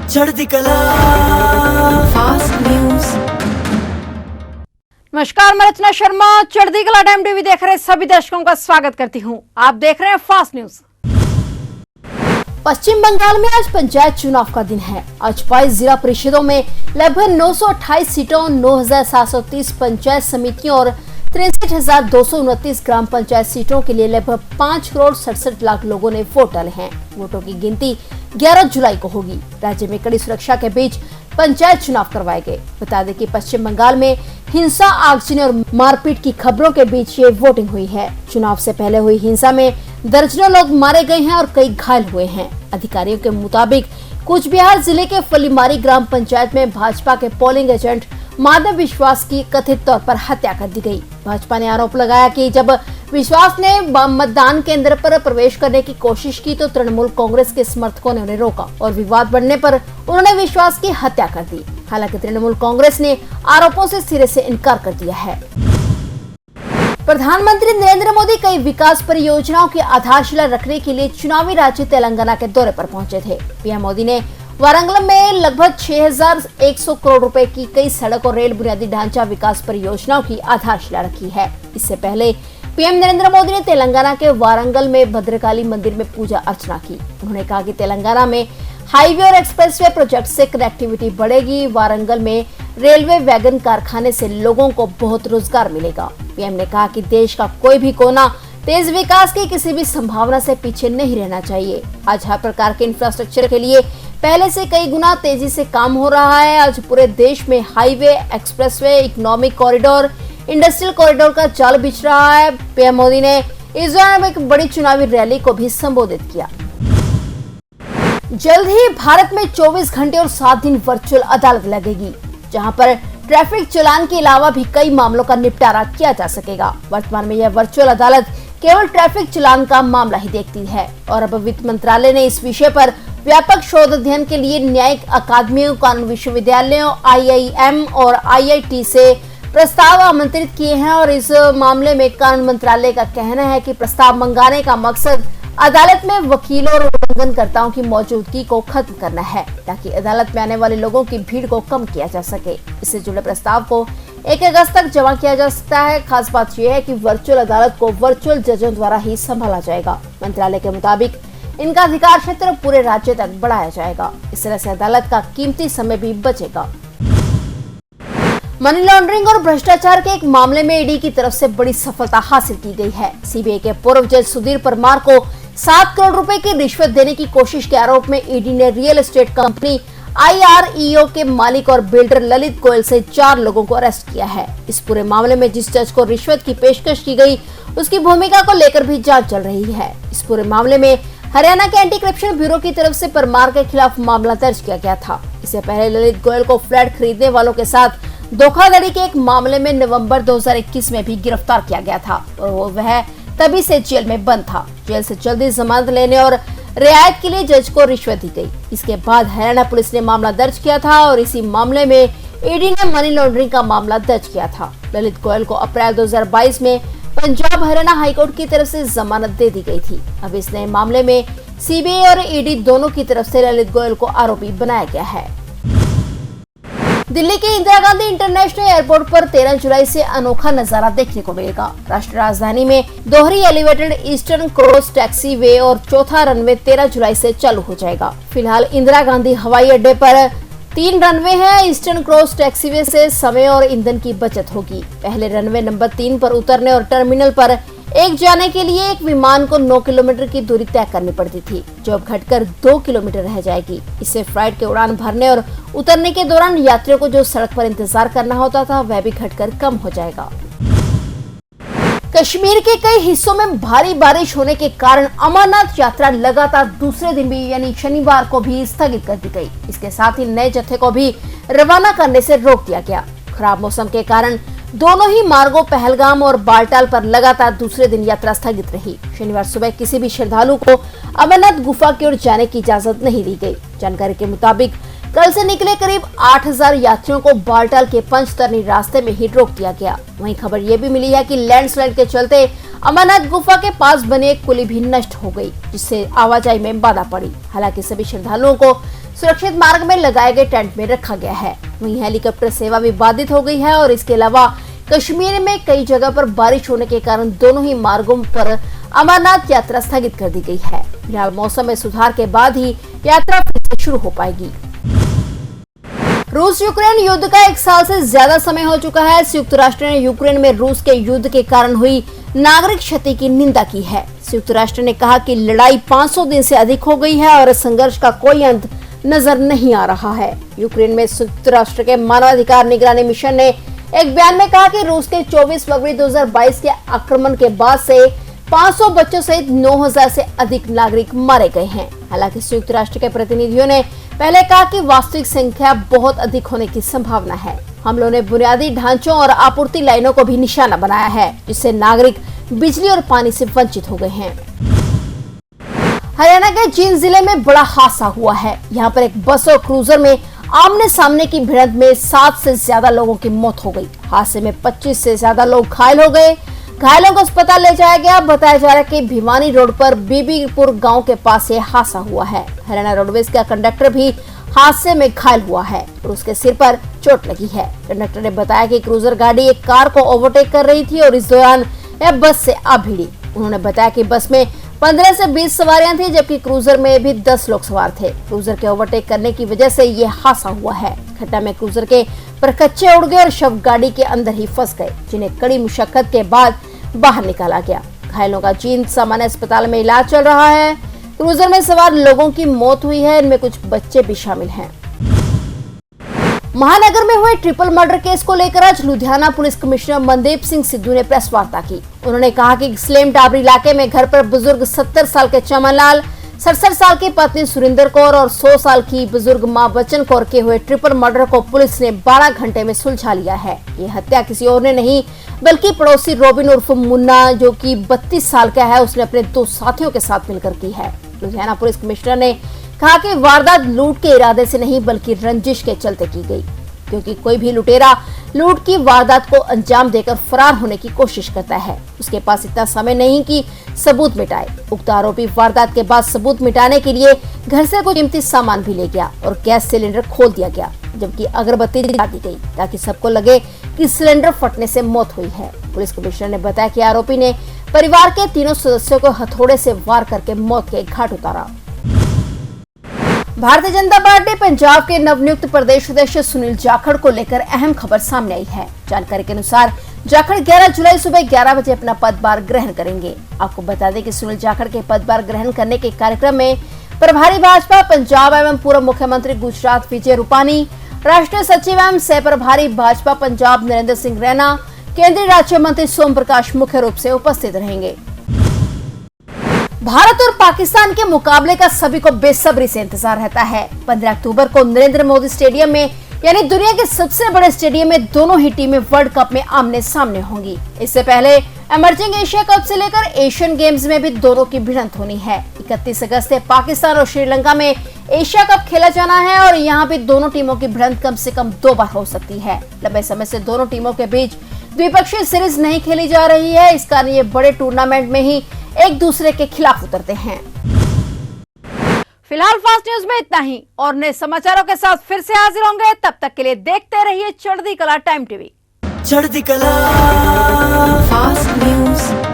चढ़ती कला fast news. नमस्कार, मैं रचना शर्मा चढ़ती कला टाइम टीवी देख रहे सभी दर्शकों का स्वागत करती हूं। आप देख रहे हैं फास्ट न्यूज। पश्चिम बंगाल में आज पंचायत चुनाव का दिन है। आज 22 जिला परिषदों में लगभग 928 सीटों, 9,730 पंचायत समितियों और 63,229 ग्राम पंचायत सीटों के लिए लगभग 5 करोड़ 67 लाख लोगों ने वोट डाले हैं। वोटों की गिनती 11 जुलाई को होगी। राज्य में कड़ी सुरक्षा के बीच पंचायत चुनाव करवाए गए। बता दें कि पश्चिम बंगाल में हिंसा, आगजनी और मारपीट की खबरों के बीच ये वोटिंग हुई है। चुनाव से पहले हुई हिंसा में दर्जनों लोग मारे गए हैं और कई घायल हुए हैं। अधिकारियों के मुताबिक कूच बिहार जिले के फलीमारी ग्राम पंचायत में भाजपा के पोलिंग एजेंट माधव विश्वास की कथित तौर पर हत्या कर दी गई। भाजपा ने आरोप लगाया कि जब विश्वास ने मतदान केंद्र पर प्रवेश करने की कोशिश की तो तृणमूल कांग्रेस के समर्थकों ने उन्हें रोका और विवाद बढ़ने पर उन्होंने विश्वास की हत्या कर दी। हालांकि तृणमूल कांग्रेस ने आरोपों से सिरे से इनकार कर दिया है। प्रधानमंत्री नरेंद्र मोदी कई विकास परियोजनाओं की आधारशिला रखने के लिए चुनावी राज्य तेलंगाना के दौरे पर पहुंचे थे। पीएम मोदी ने वारंगल में लगभग 6,100 करोड़ रुपए की कई सड़क और रेल बुनियादी ढांचा विकास परियोजनाओं की आधारशिला रखी है। इससे पहले पीएम नरेंद्र मोदी ने तेलंगाना के वारंगल में भद्रकाली मंदिर में पूजा अर्चना की। उन्होंने कहा कि तेलंगाना में हाईवे और एक्सप्रेसवे प्रोजेक्ट से कनेक्टिविटी बढ़ेगी। वारंगल में रेलवे वैगन कारखाने से लोगों को बहुत रोजगार मिलेगा। पीएम ने कहा कि देश का कोई भी कोना तेज विकास की किसी भी संभावना से पीछे नहीं रहना चाहिए। आज हर प्रकार के इंफ्रास्ट्रक्चर के लिए पहले से कई गुना तेजी से काम हो रहा है। आज पूरे देश में highway, expressway, economic corridor, industrial corridor का जाल बिछ रहा है। पीएम मोदी ने इस दौरान एक बड़ी चुनावी रैली को भी संबोधित किया। जल्द ही भारत में 24 घंटे और 7 दिन वर्चुअल अदालत लगेगी, जहां पर ट्रैफिक चालान के अलावा भी कई मामलों का निपटारा किया जा सकेगा। वर्तमान में यह वर्चुअल अदालत केवल ट्रैफिक चालान का मामला ही देखती है और अब वित्त मंत्रालय ने इस विषय पर व्यापक शोध अध्ययन के लिए न्यायिक अकादमियों, कानून विश्वविद्यालयों, IIM और IIT से प्रस्ताव आमंत्रित किए हैं और इस मामले में कानून मंत्रालय का कहना है कि प्रस्ताव मंगाने का मकसद अदालत में वकीलों और उल्लंघनकर्ताओं की मौजूदगी को खत्म करना है, ताकि अदालत में आने वाले लोगों की भीड़ को कम किया जा सके। इससे जुड़े प्रस्ताव को 1 अगस्त तक जमा किया जा सकता है। खास बात यह है कि वर्चुअल अदालत को वर्चुअल जजों द्वारा ही संभाला जाएगा। मंत्रालय के मुताबिक इनका अधिकार क्षेत्र पूरे राज्य तक बढ़ाया जाएगा। इस तरह से अदालत का कीमती समय भी बचेगा। मनी लॉन्ड्रिंग और भ्रष्टाचार के एक मामले में ईडी की तरफ से बड़ी सफलता हासिल की गई है। सीबीआई के पूर्व जज सुधीर परमार को 7 करोड़ रुपए की रिश्वत देने की कोशिश के आरोप में ईडी ने रियल एस्टेट कंपनी IREO के मालिक और बिल्डर ललित गोयल से 4 लोगों को अरेस्ट किया है। इस पूरे मामले में जिस जज को रिश्वत की पेशकश की गई, उसकी भूमिका को लेकर भी जांच चल रही है। इस पूरे मामले में हरियाणा के एंटी करप्शन ब्यूरो की तरफ से परमार के खिलाफ मामला दर्ज किया गया था। इससे पहले ललित गोयल को फ्लैट खरीदने वालों के साथ धोखाधड़ी के एक मामले में नवंबर 2021 में भी गिरफ्तार किया गया था और वह तभी से जेल में बंद था। जेल से जल्दी जमानत लेने और रियायत के लिए जज को रिश्वत दी गई। इसके बाद हरियाणा पुलिस ने मामला दर्ज किया था और इसी मामले में ईडी ने मनी लॉन्ड्रिंग का मामला दर्ज किया था। ललित गोयल को अप्रैल 2022 में पंजाब हरियाणा हाईकोर्ट की तरफ से जमानत दे दी गई थी। अब इस नए मामले में सीबीआई और ईडी दोनों की तरफ से ललित गोयल को आरोपी बनाया गया है। दिल्ली के इंदिरा गांधी इंटरनेशनल एयरपोर्ट पर 13 जुलाई से अनोखा नजारा देखने को मिलेगा। राष्ट्रीय राजधानी में दोहरी एलिवेटेड ईस्टर्न क्रॉस टैक्सी वे और चौथा रनवे 13 जुलाई से चालू हो जाएगा। फिलहाल इंदिरा गांधी हवाई अड्डे पर 3 रनवे हैं। ईस्टर्न क्रॉस टैक्सीवे से समय और ईंधन की बचत होगी। पहले रनवे नंबर 3 पर उतरने और टर्मिनल पर एक जाने के लिए एक विमान को 9 किलोमीटर की दूरी तय करनी पड़ती थी, जो अब घटकर 2 किलोमीटर रह जाएगी। इससे फ्लाइट के उड़ान भरने और उतरने के दौरान यात्रियों को जो सड़क पर इंतजार करना होता था, वह भी घटकर कम हो जाएगा। कश्मीर के कई हिस्सों में भारी बारिश होने के कारण अमरनाथ यात्रा लगातार दूसरे दिन भी यानी शनिवार को भी स्थगित कर दी गई। इसके साथ ही नए जत्थे को भी रवाना करने से रोक दिया गया। खराब मौसम के कारण दोनों ही मार्गों पहलगाम और बालटाल पर लगातार दूसरे दिन यात्रा स्थगित रही। शनिवार सुबह किसी भी श्रद्धालु को अमरनाथ गुफा की ओर जाने की इजाजत नहीं दी गई। जानकारी के मुताबिक कल से निकले करीब 8,000 यात्रियों को बालटाल के पंचतरनी रास्ते में ही रोक दिया गया। वहीं खबर ये भी मिली है कि लैंडस्लाइड के चलते अमरनाथ गुफा के पास बने एक पुली भी नष्ट हो गई, जिससे आवाजाही में बाधा पड़ी। हालांकि सभी श्रद्धालुओं को सुरक्षित मार्ग में लगाए गए टेंट में रखा गया है। वहीं हेलीकॉप्टर सेवा भी बाधित हो गई है और इसके अलावा कश्मीर में कई जगह पर बारिश होने के कारण दोनों ही मार्गों पर अमरनाथ यात्रा स्थगित कर दी गई है। फिलहाल मौसम में सुधार के बाद ही यात्रा फिर से शुरू हो पाएगी। रूस यूक्रेन युद्ध का 1 साल से ज्यादा समय हो चुका है। संयुक्त राष्ट्र ने यूक्रेन में रूस के युद्ध के कारण हुई नागरिक क्षति की निंदा की है। संयुक्त राष्ट्र ने कहा कि लड़ाई 500 दिन से अधिक हो गई है और संघर्ष का कोई अंत नजर नहीं आ रहा है। यूक्रेन में संयुक्त राष्ट्र के मानवाधिकार निगरानी मिशन ने एक बयान में कहा कि रूस के 24 फरवरी 2022 के आक्रमण के बाद से 500 बच्चों सहित 9000 से अधिक नागरिक मारे गए हैं। हालांकि संयुक्त राष्ट्र के प्रतिनिधियों ने पहले कहा कि वास्तविक संख्या बहुत अधिक होने की संभावना है। हमलों ने बुनियादी ढांचों और आपूर्ति लाइनों को भी निशाना बनाया है, जिससे नागरिक बिजली और पानी से वंचित हो गए हैं। हरियाणा के जींद जिले में बड़ा हादसा हुआ है। यहाँ पर एक बस और क्रूजर में आमने सामने की भिड़ंत में 7 से ज्यादा लोगों की मौत हो गई। हादसे में 25 से ज्यादा लोग घायल हो गए। घायलों को अस्पताल ले जाया गया। बताया जा रहा है कि भिवानी रोड पर बीबीपुर गांव के पास ये हादसा हुआ है। हरियाणा रोडवेज का कंडक्टर भी हादसे में घायल हुआ है और उसके सिर पर चोट लगी है। कंडक्टर ने बताया कि क्रूजर गाड़ी एक कार को ओवरटेक कर रही थी और इस दौरान यह बस से आ भिड़ी। उन्होंने बताया कि बस में 15 से 20 सवारियां थी, जबकि क्रूजर में भी 10 लोग सवार थे। क्रूजर के ओवरटेक करने की वजह से ये हादसा हुआ है। घटना में क्रूजर के परखच्चे उड़ गए और शव गाड़ी के अंदर ही फंस गए, जिन्हें कड़ी मुशक्कत के बाद बाहर निकाला गया। घायलों का जींद सामान्य अस्पताल में इलाज चल रहा है। क्रूजर में सवार लोगों की मौत हुई है, इनमें कुछ बच्चे भी शामिल हैं। महानगर में हुए ट्रिपल मर्डर केस को लेकर आज लुधियाना पुलिस कमिश्नर मनदीप सिंह सिद्धू ने प्रेस वार्ता की। उन्होंने कहा कि स्लेम टाबरी इलाके में घर पर बुजुर्ग 70 साल के चमन लाल, 67 साल की पत्नी सुरिंदर कौर और 100 साल की बुजुर्ग मां बच्चन कौर के हुए ट्रिपल मर्डर को पुलिस ने 12 घंटे में सुलझा लिया है। ये हत्या किसी और ने नहीं बल्कि पड़ोसी रोबिन उर्फ मुन्ना, जो कि 32 साल का है, उसने अपने 2 साथियों के साथ मिलकर की है। लुधियाना पुलिस कमिश्नर ने कहा कि वारदात लूट के इरादे से नहीं बल्कि रंजिश के चलते की गई, क्योंकि कोई भी लुटेरा लूट की वारदात को अंजाम देकर फरार होने की कोशिश करता है। उसके पास इतना समय नहीं कि सबूत मिटाए। उक्त आरोपी वारदात के बाद सबूत मिटाने के लिए घर से कुछ कीमती सामान भी ले गया और गैस सिलेंडर खोल दिया गया, जबकि अगरबत्ती जला दी गई ताकि सबको लगे कि सिलेंडर फटने से मौत हुई है। पुलिस कमिश्नर ने बताया कि आरोपी ने परिवार के तीनों सदस्यों को हथौड़े से वार करके मौत के घाट उतारा। भारतीय जनता पार्टी पंजाब के नवनियुक्त प्रदेश अध्यक्ष सुनील जाखड़ को लेकर अहम खबर सामने आई है। जानकारी के अनुसार जाखड़ 11 जुलाई सुबह 11 बजे अपना पदभार ग्रहण करेंगे। आपको बता दें कि सुनील जाखड़ के पदभार ग्रहण करने के कार्यक्रम में प्रभारी भाजपा पंजाब एवं पूर्व मुख्यमंत्री गुजरात विजय रूपानी, राष्ट्रीय सचिव एवं सह प्रभारी भाजपा पंजाब नरेंद्र सिंह रैना, केंद्रीय राज्य मंत्री सोम प्रकाश मुख्य रूप से उपस्थित रहेंगे। भारत और पाकिस्तान के मुकाबले का सभी को बेसब्री से इंतजार रहता है। 15 अक्टूबर को नरेंद्र मोदी स्टेडियम में, यानी दुनिया के सबसे बड़े स्टेडियम में, दोनों ही टीमें वर्ल्ड कप में आमने सामने होंगी। इससे पहले इमर्जिंग एशिया कप से लेकर एशियन गेम्स में भी दोनों की भिड़ंत होनी है। 31 अगस्त से पाकिस्तान और श्रीलंका में एशिया कप खेला जाना है और यहाँ भी दोनों टीमों की भिड़ंत कम से कम 2 बार हो सकती है। लंबे समय से दोनों टीमों के बीच द्विपक्षीय सीरीज नहीं खेली जा रही है, इस कारण ये बड़े टूर्नामेंट में ही एक दूसरे के खिलाफ उतरते हैं। फिलहाल फास्ट न्यूज में इतना ही और नए समाचारों के साथ फिर से हाजिर होंगे। तब तक के लिए देखते रहिए चढ़ती कला टाइम टीवी। चढ़ती कला फास्ट न्यूज।